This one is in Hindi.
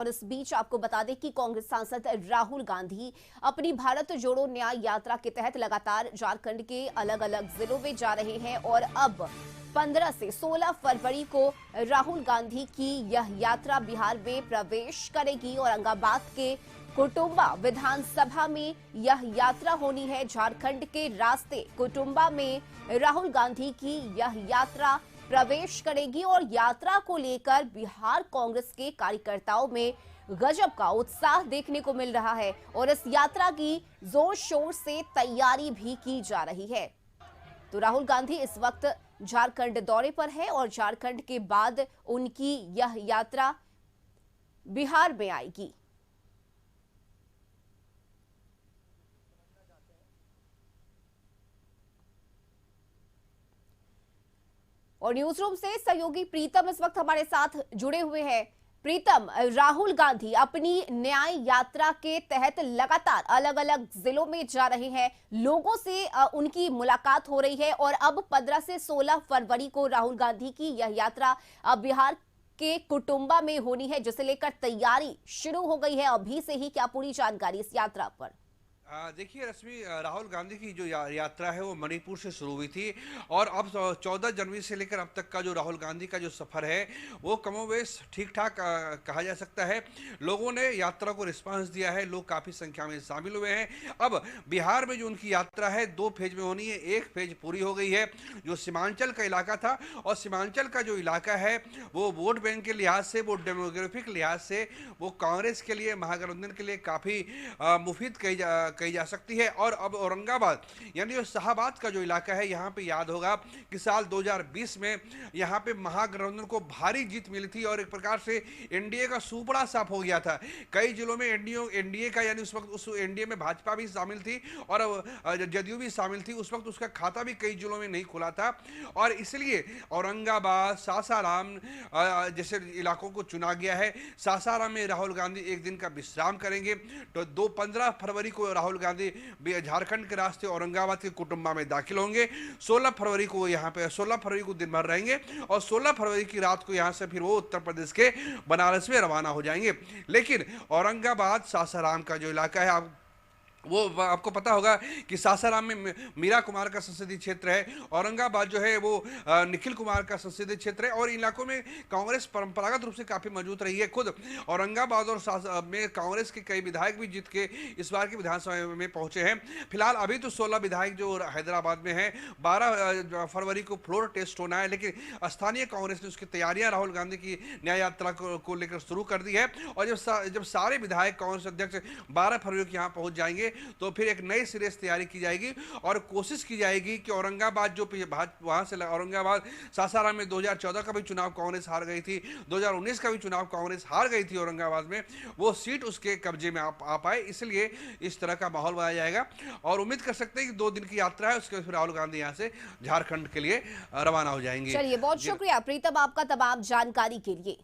और इस बीच आपको बता दें कि कांग्रेस सांसद राहुल गांधी अपनी भारत जोड़ो न्याय यात्रा के तहत लगातार झारखंड के अलग अलग जिलों में जा रहे हैं और अब 15 से 16 फरवरी को राहुल गांधी की यह यात्रा बिहार में प्रवेश करेगी। औरंगाबाद के कुटुंबा विधानसभा में यह यात्रा होनी है। झारखंड के रास्ते कुटुंबा में राहुल गांधी की यह यात्रा प्रवेश करेगी और यात्रा को लेकर बिहार कांग्रेस के कार्यकर्ताओं में गजब का उत्साह देखने को मिल रहा है और इस यात्रा की जोर शोर से तैयारी भी की जा रही है। तो राहुल गांधी इस वक्त झारखंड दौरे पर है और झारखंड के बाद उनकी यह यात्रा बिहार में आएगी। और न्यूज रूम से सहयोगी प्रीतम इस वक्त हमारे साथ जुड़े हुए हैं। प्रीतम, राहुल गांधी अपनी न्याय यात्रा के तहत लगातार अलग अलग जिलों में जा रहे हैं, लोगों से उनकी मुलाकात हो रही है और अब 15 से 16 फरवरी को राहुल गांधी की यह यात्रा बिहार के कुटुंबा में होनी है, जिसे लेकर तैयारी शुरू हो गई है अभी से ही। क्या पूरी जानकारी इस यात्रा पर? देखिए रश्मि, राहुल गांधी की जो यात्रा है वो मणिपुर से शुरू हुई थी और अब 14 जनवरी से लेकर अब तक का जो राहुल गांधी का जो सफ़र है वो कमोवेश ठीक ठाक कहा जा सकता है। लोगों ने यात्रा को रिस्पांस दिया है, लोग काफ़ी संख्या में शामिल हुए हैं। अब बिहार में जो उनकी यात्रा है 2 फेज में होनी है। एक फेज पूरी हो गई है जो सीमांचल का इलाका था, और सीमांचल का जो इलाका है वो वोट बैंक के लिहाज से, वो डेमोग्राफिक लिहाज से वो कांग्रेस के लिए, महागठबंधन के लिए काफ़ी मुफीद कही जा सकती है। और अब औरंगाबाद यानी जो शाहबाद का जो इलाका है, यहाँ पे याद होगा कि साल 2020 में यहाँ पे महागठबंधन को भारी जीत मिली थी और एक प्रकार से एनडीए का सुपड़ा साफ हो गया था। कई जिलों में एनडीए का यानी उस वक्त उस एनडीए में भाजपा भी शामिल थी और जदयू भी शामिल थी। उस वक्त उसका खाता भी कई जिलों में नहीं खुला था और इसलिए औरंगाबाद, सासाराम जैसे इलाकों को चुना गया है। सासाराम में राहुल गांधी एक दिन का विश्राम करेंगे। तो 15 फरवरी को राहुल गांधी झारखंड के रास्ते औरंगाबाद के कुटुंबा में दाखिल होंगे। 16 फरवरी को यहाँ पे 16 फरवरी को दिन भर रहेंगे और 16 फरवरी की रात को यहाँ से फिर वो उत्तर प्रदेश के बनारस में रवाना हो जाएंगे। लेकिन औरंगाबाद सासाराम का जो इलाका है, वो आपको पता होगा कि सासाराम में मीरा कुमार का संसदीय क्षेत्र है, औरंगाबाद जो है वो निखिल कुमार का संसदीय क्षेत्र है और इलाकों में कांग्रेस परंपरागत रूप से काफ़ी मौजूद रही है। खुद औरंगाबाद और में कांग्रेस के कई विधायक भी जीत के इस बार की विधानसभा में पहुंचे हैं। फिलहाल अभी तो 16 विधायक जो हैदराबाद में हैं, 12 फरवरी को फ्लोर टेस्ट होना है, लेकिन स्थानीय कांग्रेस ने उसकी तैयारियां राहुल गांधी की न्याय यात्रा को लेकर शुरू कर दी है। और जब सारे विधायक कांग्रेस अध्यक्ष 12 फरवरी को यहाँ पहुंच जाएंगे तो फिर एक नई सिरे से तैयारी की जाएगी और कोशिश की जाएगी कि औरंगाबाद जो वहां से औरंगाबाद सासाराम में 2014 का भी चुनाव कांग्रेस हार गई थी, 2019 का भी चुनाव कांग्रेस हार गई थी औरंगाबाद में, वो सीट उसके कब्जे में आ पाए। इसलिए इस तरह का माहौल बनाया जाएगा और उम्मीद कर सकते हैं कि 2 दिन की यात्रा है, उसके फिर राहुल गांधी यहाँ से झारखंड के लिए रवाना हो जाएंगे। चलिए, बहुत शुक्रिया प्रीतम आपका तमाम जानकारी के लिए।